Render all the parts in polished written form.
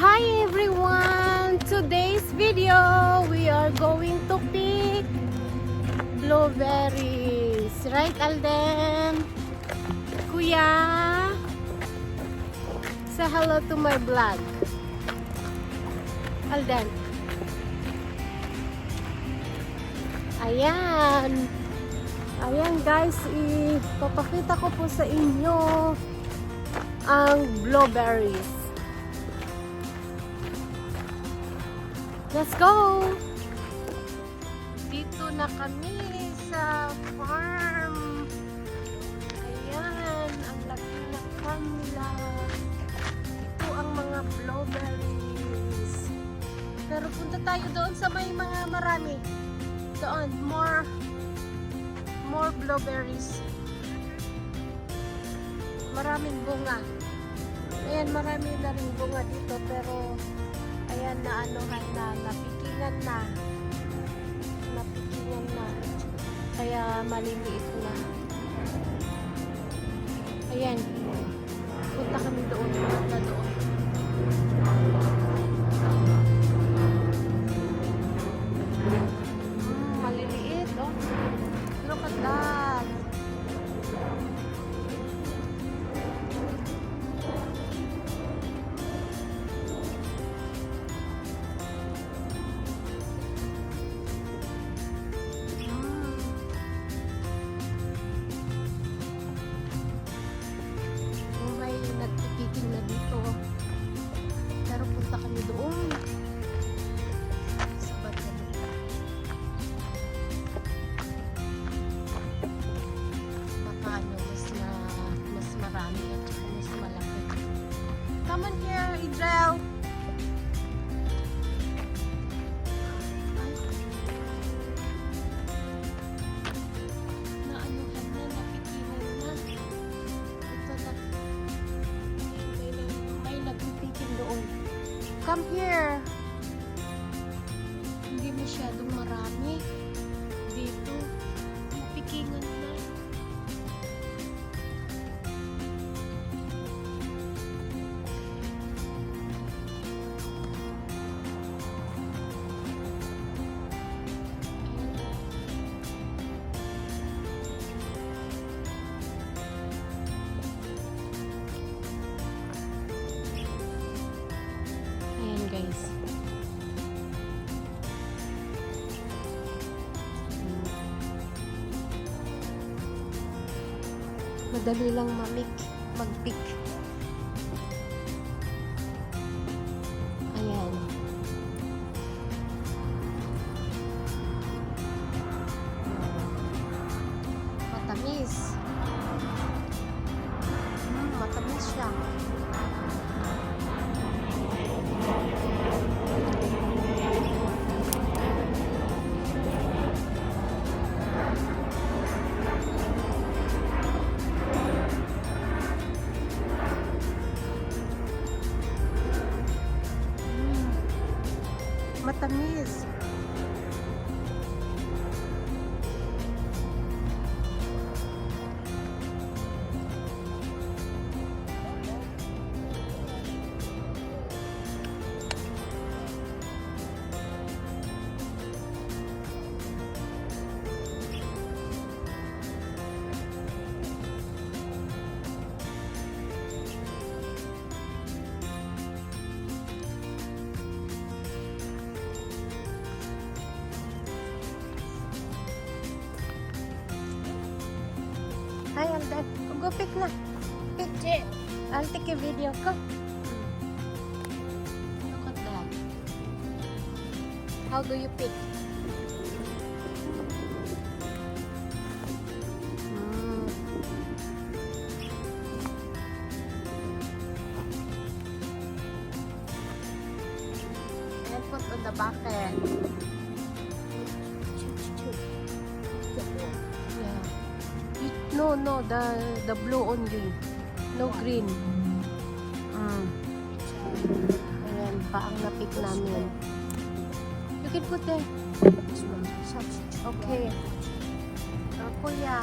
Hi everyone! Today's video, we are going to pick blueberries. Right, Alden? Kuya? Say hello to my vlog. Alden. Ayan. Ayan guys, ipapakita ko po sa inyo ang blueberries. Let's go! Dito na kami sa farm. Ayan, ang laki na kanila. Ito ang mga blueberries. Pero punta tayo doon sa may mga marami. Doon, more blueberries. Maraming bunga. Ayan, marami na rin bunga dito pero ayan, naanuhan na, napikingan na. Napikingan na. Kaya maliliit na. Ayan. Punta kami doon. Punta doon. Maliliit, oh. Look at that. Come on here, Idrel. Naanuhan na, napikilan na. Ito na. May nagpipikin doon. Come here. Hindi masyadong marami. Dito. Napikingan na. Guys. Madali lang mag-pick. Ayan. Matamis. Matamis siya. Matamis. Hi, Alden. Go pick na. Pick. I'll take a video. Go. Look at that. How do you pick? And put on the bucket. No, the blue only. No green. Ayan, paang na-pick namin. You can put there. Okay. Kuya,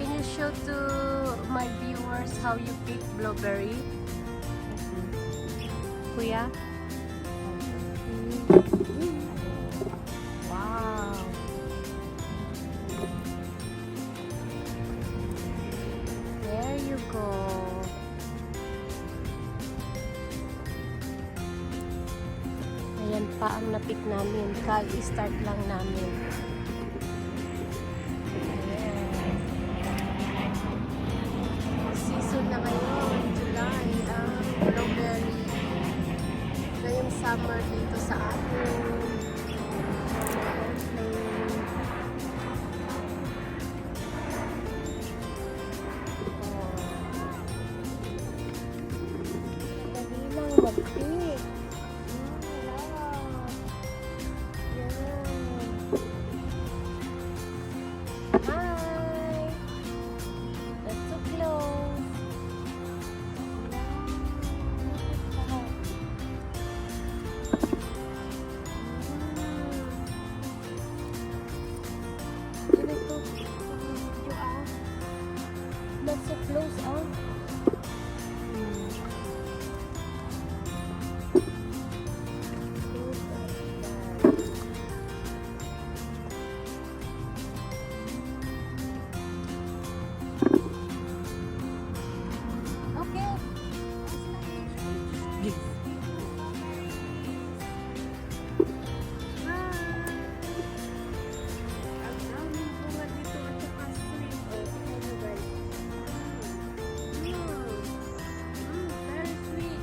can you show to my viewers how you pick blueberry? kuya? Wow! There you go. Ayan pa ang napik namin. Kag-start lang namin. Ayan. Season na ngayon, July, ang blueberry. Ngayong summer dito sa atin. Dali lang mag-pick. Hi! That's so close. Ganito. Video ah. That's so close ah. Okay. Ang daming bunga dito at saka sweet. Ano guys? Very sweet.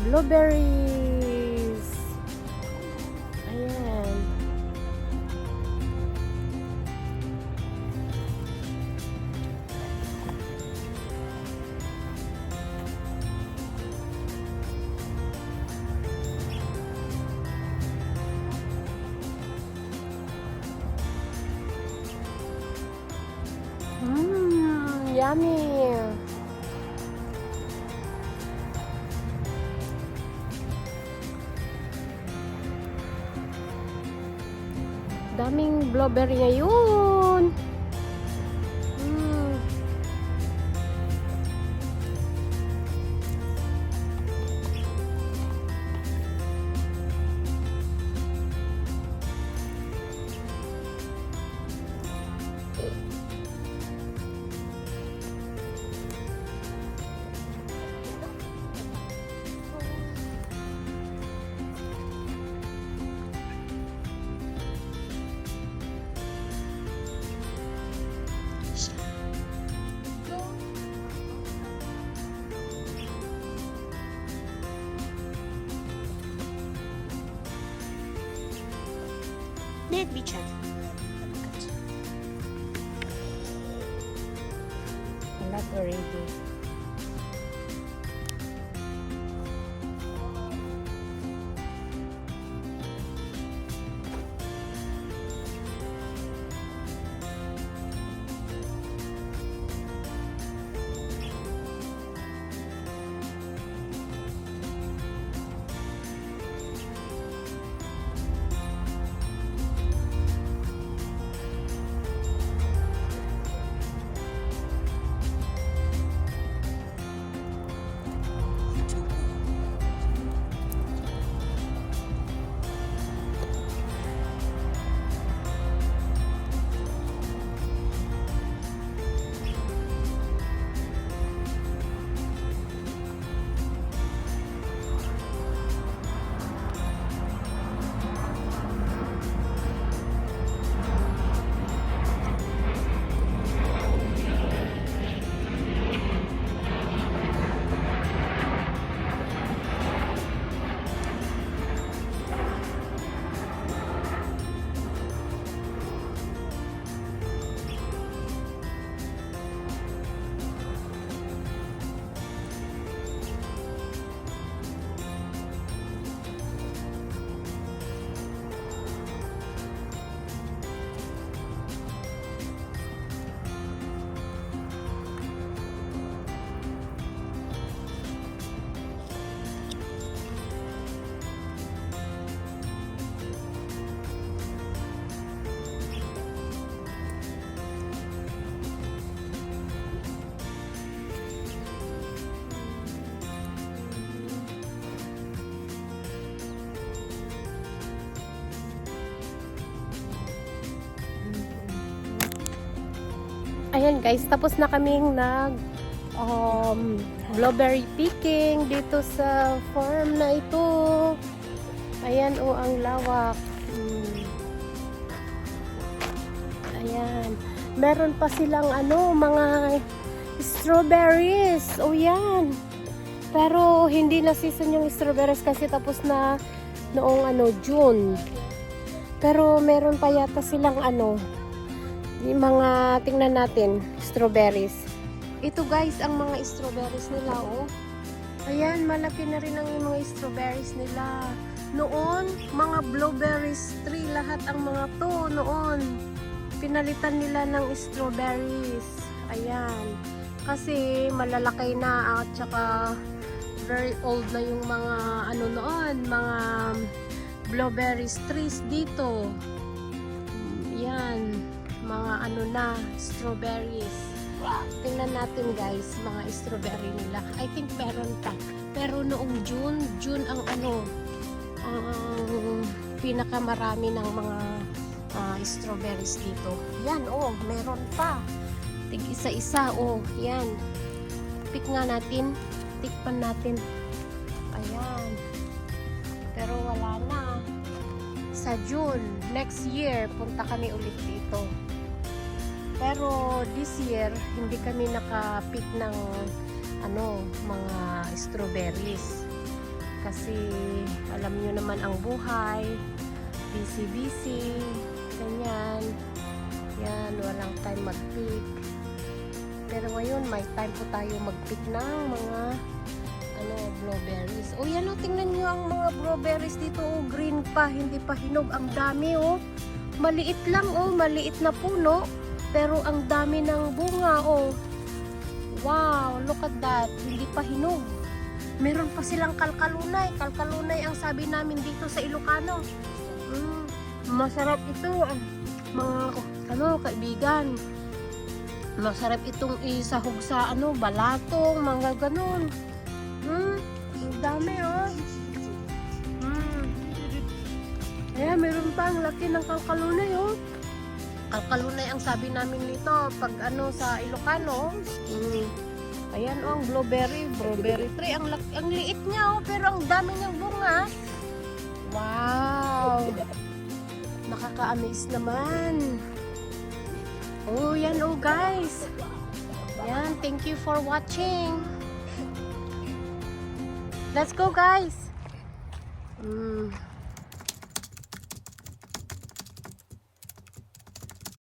Blueberries. Ayan. Yummy. Daming blueberry ngayon. Net bican. A lot already. Ayan guys, tapos na kaming blueberry picking dito sa farm na ito. Ayan ang lawak. Ayan. Meron pa silang mga strawberries. Yan. Pero hindi na season yung strawberries kasi tapos na noong June. Pero meron pa yata silang yung mga tingnan natin, strawberries. Ito guys, ang mga strawberries nila, Ayan, malaki na rin ang mga strawberries nila. Noon, mga blueberries tree, lahat ang mga to noon. Pinalitan nila ng strawberries. Ayan. Kasi malalaki na at saka very old na yung mga noon, mga blueberries trees dito. Yan, mga na, strawberries. Tingnan natin guys, mga strawberry nila. I think meron pa. Pero noong June ang pinakamarami ng mga strawberries dito. Yan, meron pa. Tig isa-isa, yan. Pick nga natin. Tikpan natin. Ayan. Pero wala na. Sa June, next year, punta kami ulit dito. Pero this year, hindi kami naka-pick ng mga strawberries. Kasi alam nyo naman ang buhay. Busy, ganyan. Yan, walang time mag-pick. Pero ngayon, may time po tayo mag-pick ng mga blueberries. Yan tingnan nyo ang mga blueberries dito. Green pa, hindi pa hinog. Ang dami, Maliit lang, maliit na puno. Pero ang dami ng bunga, Wow, look at that. Hindi pa hinog. Meron pa silang kalkalunay. Kalkalunay ang sabi namin dito sa Ilocano. Masarap ito, mga kaibigan. Masarap itong isahog sa balatong, mga ganun. Ang dami, Ayan, meron pa ang laki ng kalkalunay, Kalkalunay ang sabi namin nito pag sa Ilocano. Ayan, ang blueberry tree. Ang liit niya, pero ang dami niyang bunga. Wow! Nakaka-amaze naman. Yan guys. Yan, thank you for watching. Let's go guys.